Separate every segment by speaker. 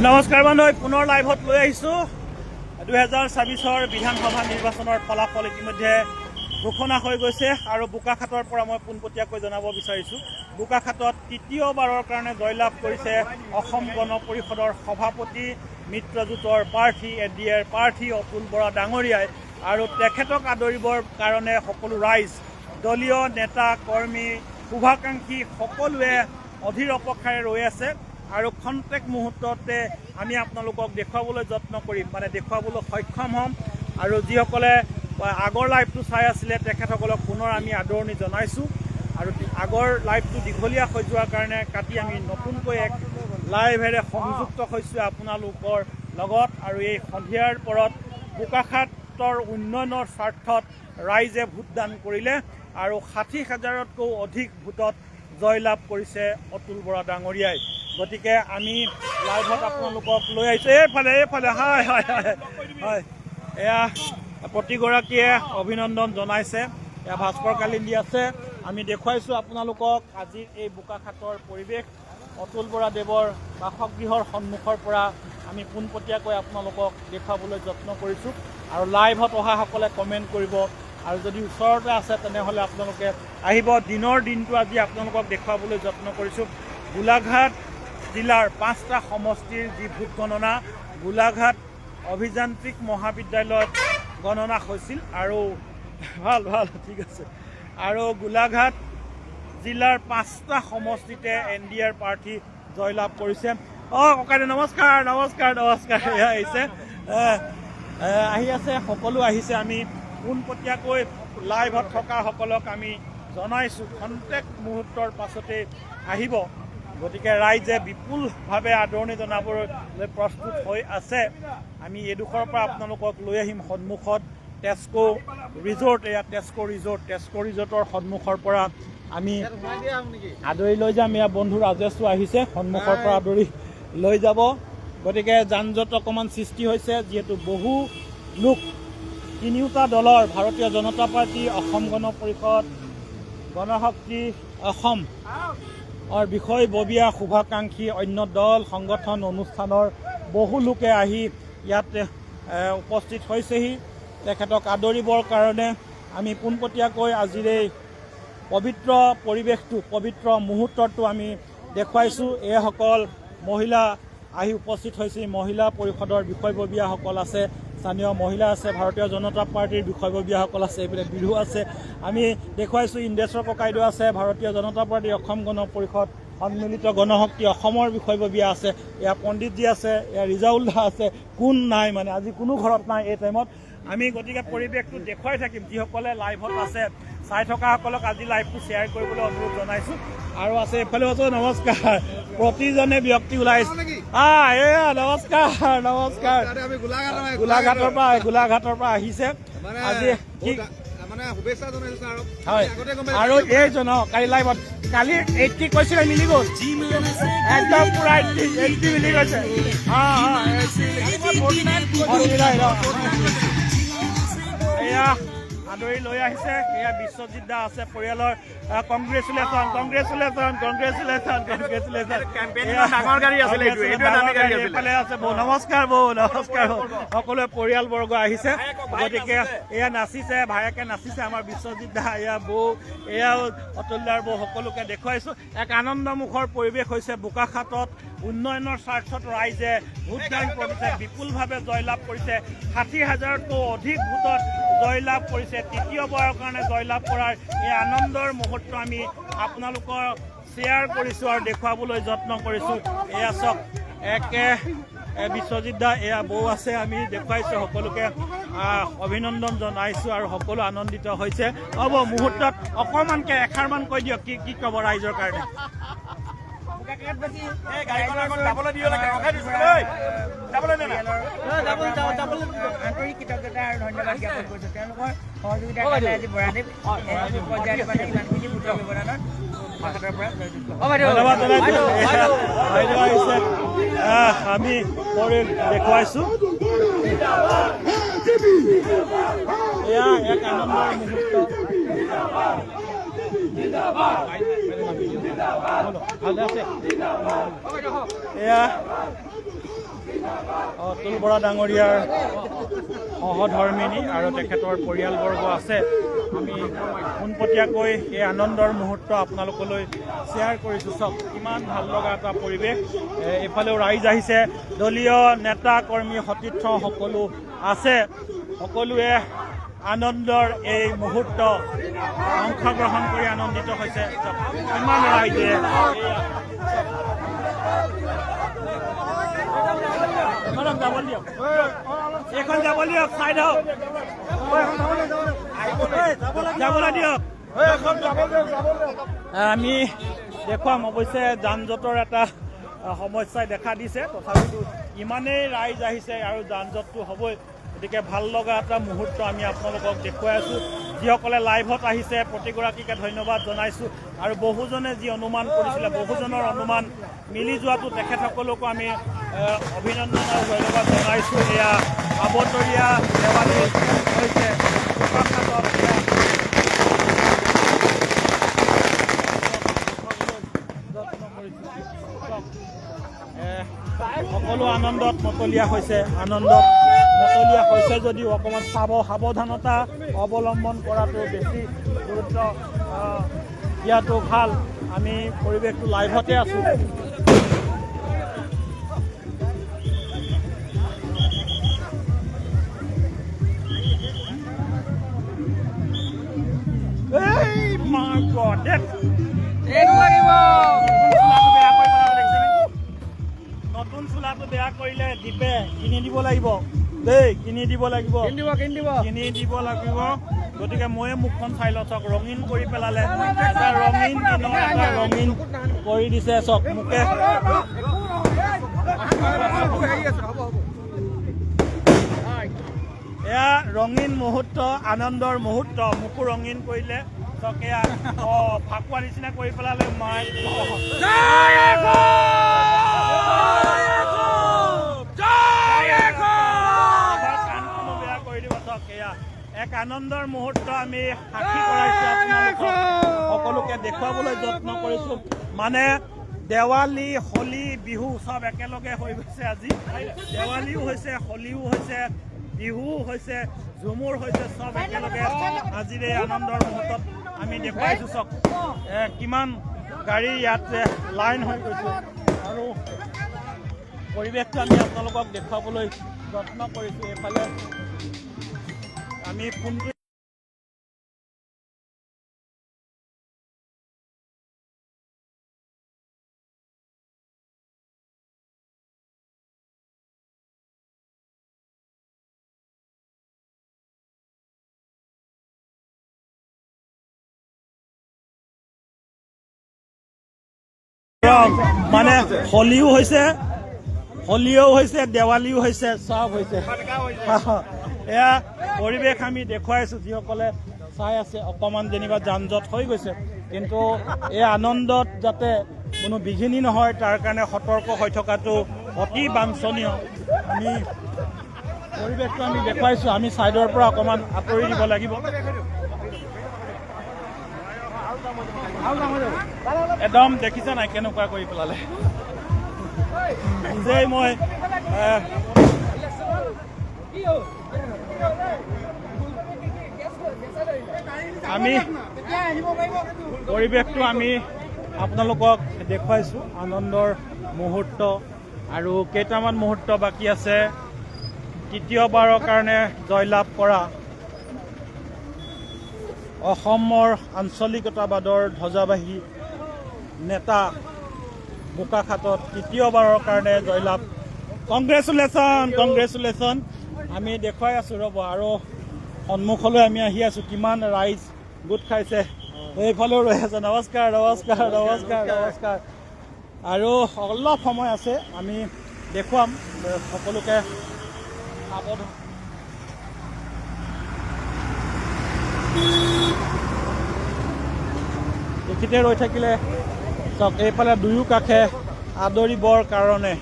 Speaker 1: নমস্কাৰ বন্ধু, পুনৰ লাইভত লৈ আহিছোঁ। 2024 বিধানসভা নিৰ্বাচনৰ ফলাফল ইতিমধ্যে ঘোষণা হৈ গৈছে আৰু বোকাখাতৰ পৰা মই পোনপটীয়াকৈ জনাব বিচাৰিছোঁ। বোকাখাতত তৃতীয়বাৰৰ কাৰণে জয়লাভ কৰিছে অসম গণ পৰিষদৰ সভাপতি মিত্ৰজোঁটৰ প্ৰাৰ্থী এনডিএৰ প্ৰাৰ্থী অতুল বৰা ডাঙৰীয়াই আৰু তেখেতক আদৰিবৰ কাৰণে সকলো ৰাইজ, দলীয় নেতা কৰ্মী, শুভাকাংক্ষী সকলোৱে অধীৰ অপেক্ষাৰে ৰৈ আছে আৰু খন্তেক মুহূৰ্ততে আমি আপোনালোকক দেখুৱাবলৈ যত্ন কৰিম, দেখুৱাবলৈ সক্ষম হ'ম। আৰু যিসকলে আগৰ লাইভটো চাই আছিলে তেখেতসকলক পুনৰ আমি আদৰণি জনাইছোঁ আৰু আগৰ লাইভটো দীঘলীয়া হৈ যোৱাৰ কাৰণে কাটি আমি নতুনকৈ এক লাইভেৰে সংযুক্ত হৈছোঁ আপোনালোকৰ লগত। আৰু এই সন্ধিয়াৰ পৰত বোকাখাতৰ উন্নয়নৰ স্বাৰ্থত ৰাইজে ভোটদান কৰিলে আৰু 60,000তকৈও অধিক ভোটত জয়লাভ কৰিছে অতুল বৰা ডাঙৰীয়াই। গতিকে আমি লাইভত আপোনালোকক লৈ আহিছোঁ। এইফালে হয় হয় হয় হয় এয়া প্ৰতিগৰাকীয়ে অভিনন্দন জনাইছে। এয়া ভাস্কৰ কালিন্দী আছে। আমি দেখুৱাইছোঁ আপোনালোকক আজিৰ এই বোকাখাতৰ পৰিৱেশ। অতুল বৰা দেৱৰ বাসগৃহৰ সন্মুখৰ পৰা আমি পোনপটীয়াকৈ আপোনালোকক দেখুৱাবলৈ যত্ন কৰিছোঁ আৰু লাইভত অহাসকলে কমেণ্ট কৰিব আৰু যদি ওচৰতে আছে তেনেহ'লে আপোনালোকে আহিব। দিনৰ দিনটো আজি আপোনালোকক দেখুৱাবলৈ যত্ন কৰিছোঁ। গোলাঘাট জিলাৰ 5টা সমষ্টিৰ যি ভোট গণনা গোলাঘাট অভিযান্ত্ৰিক মহাবিদ্যালয়ত গণনা হৈছিল আৰু ভাল ঠিক আছে। আৰু গোলাঘাট জিলাৰ 5টা সমষ্টিতে এনডিএৰ প্ৰাৰ্থী জয়লাভ কৰিছে। ককাইদেউ নমস্কাৰ। এয়া আহিছে, আহি আছে, সকলো আহিছে। আমি পোনপটীয়াকৈ লাইভত থকাসকলক আমি জনাইছোঁ খন্তেক মুহূৰ্তৰ পাছতেই আহিব। গতিকে ৰাইজে বিপুলভাৱে আদৰণি জনাবলৈ প্ৰস্তুত হৈ আছে। আমি এইডোখৰৰ পৰা আপোনালোকক লৈ আহিম সন্মুখত টেস্কো ৰিজৰ্ট। এয়া টেস্কো ৰিজৰ্টৰ সন্মুখৰ পৰা আমি আদৰি লৈ যাম। এয়া বন্ধু ৰাজেশো আহিছে, সন্মুখৰ পৰা আদৰি লৈ যাব। গতিকে যান জঁট অকণমান সৃষ্টি হৈছে, যিহেতু বহু লোক তিনিওটা দলৰ ভাৰতীয় জনতা পাৰ্টি, অসম গণ পৰিষদ, গণশক্তি অসম বিষয়ববীয়া, শুভাকাংক্ষী, অন্য দল সংগঠন অনুষ্ঠানৰ বহু লোকে আহি ইয়াত উপস্থিত হৈছেহি তেখেতক আদৰিবৰ কাৰণে। আমি পোনপটীয়াকৈ আজিৰ এই পবিত্ৰ পৰিৱেশটো, পবিত্ৰ মুহূৰ্তটো আমি দেখুৱাইছোঁ। এইসকল মহিলা আহি উপস্থিত হৈছে। মহিলা পৰিষদৰ বিষয়ববীয়াসকল আছে, স্থানীয় মহিলা আছে, ভাৰতীয় জনতা পাৰ্টিৰ বিষয়ববীয়াসকল আছে, এইপিনে বিহু আছে। আমি দেখুৱাইছোঁ ইন্দ্ৰেশ্বৰ ককাইদেউ আছে, ভাৰতীয় জনতা পাৰ্টি, অসম গণ পৰিষদ, সন্মিলিত গণশক্তি অসমৰ বিষয়ববীয়া আছে। এয়া পণ্ডিতজী আছে, এয়া ৰিজাউল্লাহ আছে। কোন নাই আজি কোনো ঘৰত নাই এই টাইমত। আমি গতিকে পৰিৱেশটো দেখুৱাই থাকিম। যিসকলে লাইভত আছে, চাই থকাসকলক আজি লাইভটো শ্বেয়াৰ কৰিবলৈ অনুৰোধ জনাইছোঁ। আৰু আছে এইফালেও আছে। নমস্কাৰ, প্ৰতিজনে ব্যক্তি ওলাইছে। এয়া নমস্কাৰ। গোলাঘাটৰ পৰা আহিছে আজি। হয়, আৰু এইজন কালি লাইভত কালি 80 কৈছিলে, মিলি গ'ল একদম পুৰা 80 মিলি গৈছে। এয়া আদৰি লৈ আহিছে। এয়া বিশ্বজিৎ দা আছে, পৰিয়ালৰ কংগ্ৰেচুলেশ্যন। নমস্কাৰ বৌ, সকলোৱে পৰিয়ালবৰ্গ আহিছে। গতিকে এয়া নাচিছে, ভায়েকে নাচিছে আমাৰ বিশ্বজিৎ দা, এয়া বৌ, এয়াও অতুলদাৰ বৌ, সকলোকে দেখুৱাইছোঁ। এক আনন্দমুখৰ পৰিৱেশ হৈছে বোকাখাতত। উন্নয়নৰ স্বাৰ্থত ৰাইজে ভোটদান কৰিছে, বিপুলভাৱে জয়লাভ কৰিছে। 60,000তকৈও অধিক ভোটত জয়লাভ কৰিছে। তৃতীয়বাৰৰ কাৰণে জয়লাভ কৰাৰ এই আনন্দৰ মুহূৰ্ত আমি আপোনালোকৰ শ্বেয়াৰ কৰিছোঁ আৰু দেখুৱাবলৈ যত্ন কৰিছোঁ। এয়া চাওক, একে বিশ্বজিৎ দা, এয়া বৌ আছে। আমি দেখুৱাইছোঁ, সকলোকে অভিনন্দন জনাইছোঁ আৰু সকলো আনন্দিত হৈছে। হ'ব মুহূৰ্তত অকণমানকৈ এষাৰমান কৈ দিয়ক, কি ক'ব ৰাইজৰ কাৰণে?
Speaker 2: আন্তৰিক কৃতজ্ঞতা আৰু ধন্যবাদ জ্ঞাপন কৰিছোঁ। তেওঁলোকৰ সহযোগিতাৰ কাৰণে আজি বৰাদেৱ পৰ্যায়ত ইমানখিনি ভোটৰ ব্যৱধানত
Speaker 1: আমি দেখুৱাইছোঁ। এয়া এক আনন্দৰ মুহূৰ্ত। এয়া অতুল বৰা ডাঙৰীয়াৰ সহধৰ্মিনী আৰু তেখেতৰ পৰিয়ালবৰ্গ আছে। আমি পোনপটীয়াকৈ এই আনন্দৰ মুহূৰ্ত আপোনালোকলৈ শ্বেয়াৰ কৰিছোঁ। চাওক কিমান ভাল লগা এটা পৰিৱেশ। এইফালেও ৰাইজ আহিছে, দলীয় নেতা কৰ্মী সতীৰ্থ সকলো আছে। সকলোৱে আনন্দৰ এই মুহূৰ্ত অংশগ্ৰহণ কৰি আনন্দিত হৈছে। কিমান ৰাইজে এইখন যাবলৈ দিয়ক, চাই দিয়ক, যাবলৈ দিয়ক। আমি দেখুৱাম অৱশ্যে যান জঁটৰ এটা সমস্যাই দেখা দিছে, তথাপিতো ইমানেই ৰাইজ আহিছে আৰু যান জঁটটো হ'বই। গতিকে ভাল লগা এটা মুহূৰ্ত আমি আপোনালোকক দেখুৱাই আছোঁ। যিসকলে লাইভত আহিছে প্ৰতিগৰাকীকে ধন্যবাদ জনাইছোঁ। আৰু বহুজনে যি অনুমান কৰিছিলে, বহুজনৰ অনুমান মিলি যোৱাটো তেখেতসকলকো আমি অভিনন্দন আৰু ধন্যবাদ জনাইছোঁ। এয়া আবতৰীয়া দেৱালী হৈছে সকলো আনন্দত মতলীয়া হৈছে। আনন্দত মতলীয়া হৈছে যদিও অকণমান সাৱধানতা অৱলম্বন কৰাটো বেছি গুৰুত্ব দিয়াটো ভাল। আমি পৰিৱেশটো লাইভতে আছোঁ। নতুন চোলাটো বেয়া কৰিলে দীপে কিনি দিব লাগিব দেই, কিনি দিব লাগিব। গতিকে ময়ে মুখখন চাই লওঁ। চাওক ৰঙীন কৰি পেলালে, এটা ৰঙীন দিনৰ এটা ৰঙীন কৰি দিছে। চাওক মোকে এয়া ৰঙীন মুহূৰ্ত, আনন্দৰ মুহূৰ্ত। মোকো ৰঙীন কৰিলে। চাওক এয়া ফাকুৱা নিচিনা কৰি পেলালে। মাই কাণখনো বেয়া কৰি দিব। চাওক এয়া এক আনন্দৰ মুহূৰ্ত আমি সাক্ষী কৰাইছোঁ। আপোনালোকক সকলোকে দেখুৱাবলৈ যত্ন কৰিছোঁ। মানে দেৱালী, হোলী, বিহু চব একেলগে হৈ গৈছে আজি। দেৱালীও হৈছে, হোলীও হৈছে, বিহুও হৈছে, ঝুমুৰ হৈছে, চব একেলগে আজিৰ এই আনন্দৰ মুহূৰ্তত আমি দেখুৱাইছোঁ। চাওক কিমান গাড়ী ইয়াত লাইন হৈ গৈছে আৰু পৰিৱেশটো আমি আপোনালোকক দেখুৱাবলৈ যত্ন কৰিছোঁ। এইফালে আমি ফোনটো মানে হোলীও হৈছে, দেৱালীও হৈছে, চব হৈছে। এয়া পৰিৱেশ আমি দেখুৱাইছোঁ। যিসকলে চাই আছে অকণমান যেনিবা যান জঁট হৈ গৈছে, কিন্তু এই আনন্দত যাতে কোনো বিঘিনি নহয় তাৰ কাৰণে সতৰ্ক হৈ থকাটো অতি বাঞ্ছনীয়। আমি পৰিৱেশটো আমি দেখুৱাইছোঁ। আমি ছাইডৰ পৰা অকণমান আঁতৰি দিব লাগিব। একদম দেখিছে নাই কেনেকুৱা কৰি পেলালে। নিজেই মই আমি পৰিৱেশটো আমি আপোনালোকক দেখুৱাইছোঁ। আনন্দৰ মুহূৰ্ত আৰু কেইটামান মুহূৰ্ত বাকী আছে তৃতীয়বাৰৰ কাৰণে জয়লাভ কৰা অসমৰ আঞ্চলিকতাবাদৰ ধ্বজাবাহী নেতা বোকাখাতত তৃতীয়বাৰৰ কাৰণে জয়লাভ। কংগ্ৰেচুলেশ্যন। আমি দেখুৱাই আছোঁ ৰ'ব। আৰু সন্মুখলৈ আমি আহি আছোঁ। কিমান ৰাইজ গোট খাইছে, এইফালেও ৰৈ আছে। নমস্কাৰ। আৰু অলপ সময় আছে, আমি দেখুৱাম সকলোকে। এইখিনিতে ৰৈ থাকিলে চাওক এইফালে দুয়ো কাষে আদৰিবৰ কাৰণে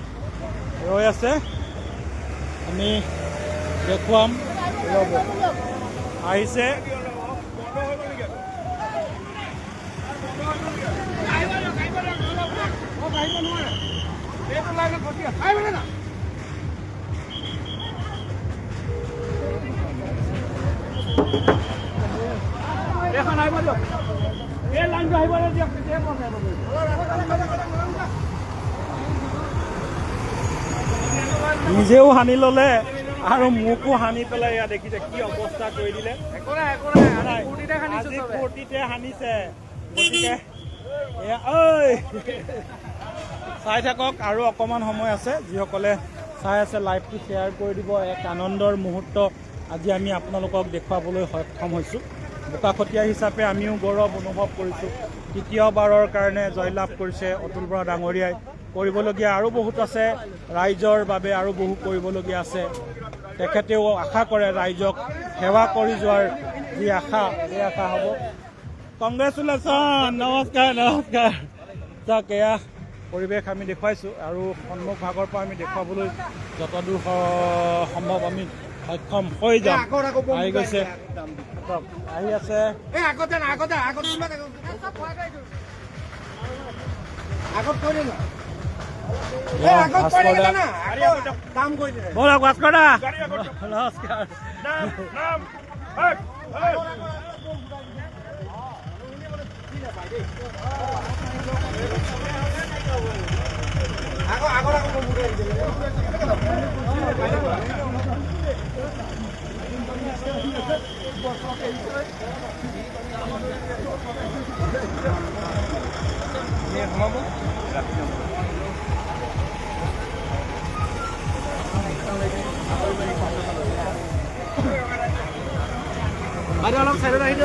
Speaker 1: ৰৈ আছে। আমি দেখুৱাম ৰ'ব। আহিছে নিজেও হানি ল'লে আৰু মোকো হানি পেলাই ইয়াত দেখিছে কি অৱস্থা কৰি দিলে। আজি ফূৰ্তিতে হানিছে, গতিকে এয়া ঐ চাই থাকক আৰু অকণমান সময় আছে। যিসকলে চাই আছে লাইভটো শ্বেয়াৰ কৰি দিব। এক আনন্দৰ মুহূৰ্ত আজি আমি আপোনালোকক দেখুৱাবলৈ সক্ষম হৈছোঁ। বোকাখতীয়া হিচাপে আমিও গৌৰৱ অনুভৱ কৰিছোঁ। তৃতীয়বাৰৰ কাৰণে জয়লাভ কৰিছে অতুল বৰা ডাঙৰীয়াই। কৰিবলগীয়া আৰু বহুত আছে, ৰাইজৰ বাবে আৰু বহু কৰিবলগীয়া আছে। তেখেতেও আশা কৰে ৰাইজক সেৱা কৰি যোৱাৰ যি আশা, সেই আশা হ'ব। কংগ্ৰেচুলেশ্যন, নমস্কাৰ নমস্কাৰ। চাওক এয়া পৰিৱেশ আমি দেখুৱাইছোঁ আৰু সন্মুখ ভাগৰ পৰা আমি দেখুৱাবলৈ যতদূৰ সম্ভৱ আমি সক্ষম হৈ যাম। আহি গৈছে, আহি আছে ভাস্কৰ দা, নমস্কাৰ।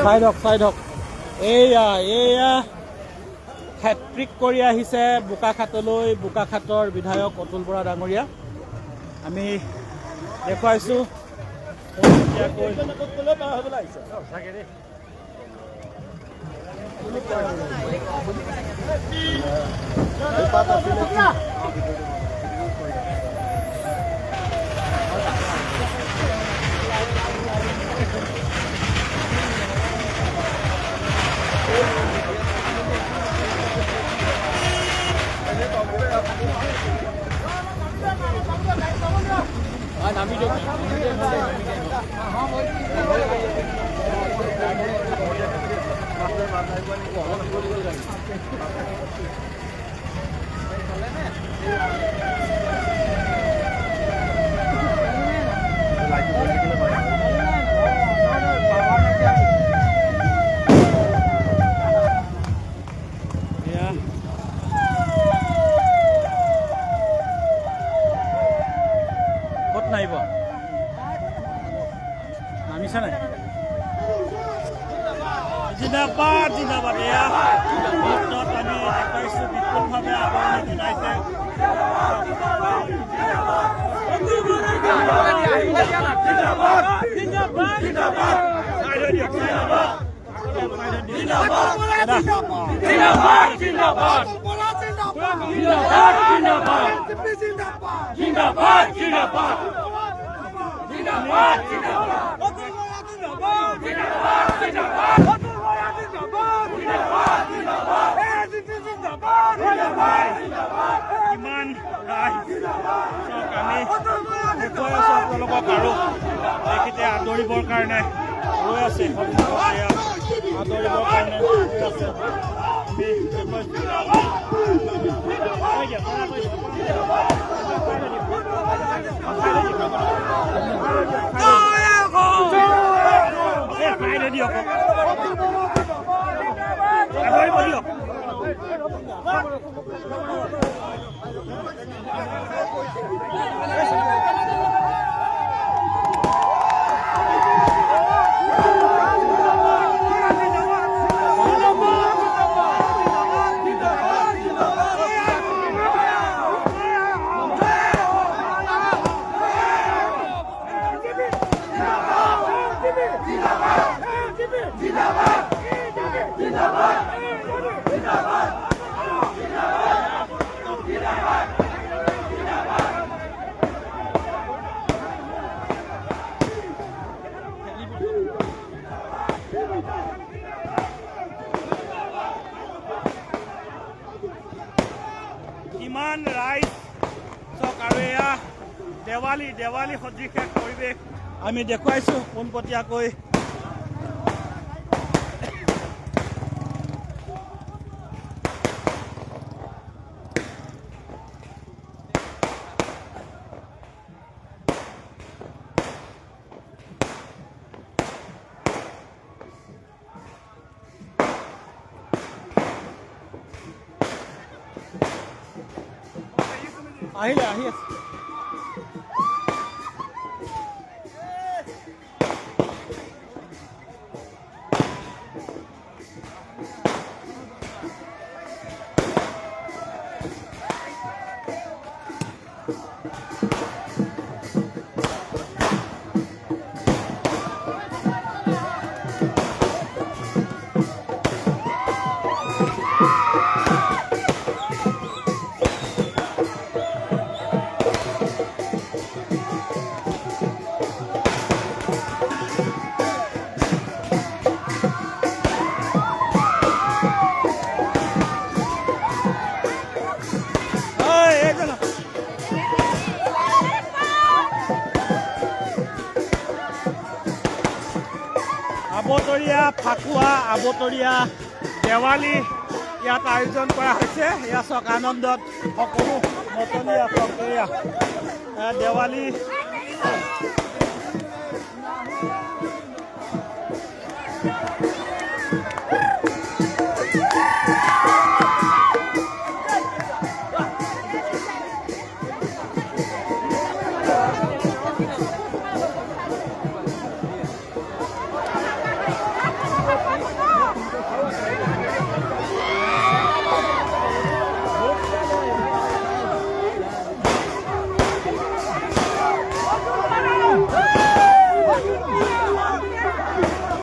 Speaker 1: চাই হওক এয়া হেট্ৰিক কৰি আহিছে বোকাখাতলৈ বোকাখাতৰ বিধায়ক অতুল বৰা ডাঙৰীয়া। আমি দেখুৱাইছোঁ জিন্দাবাদ জিন্দাবাদ। এয়া মুহূৰ্তত আমি দেখুৱাইছোঁ বিপুলভাৱে আদৰণি জনাইছে। কিমান ৰাইজ আমি দেখুৱাই আছোঁ আপোনালোকক আৰু তেখেতে আদৰিবৰ কাৰণে ৰৈ আছে, আদৰিবৰ কাৰণে ৰৈ আছে। দিয়ক আদৰিব দিয়ক। কিমান ৰাইজ চাওক আৰু এয়া দেৱালী সদৃশ পৰিৱেশ আমি দেখুৱাইছোঁ পোনপটীয়াকৈ। আহিলে আহি আছে আবতৰীয়া ফাকুৱা আবতৰীয়া দেৱালী ইয়াত আয়োজন কৰা হৈছে এয়া চাওক আনন্দত সকলো মতলীয়া দেৱালী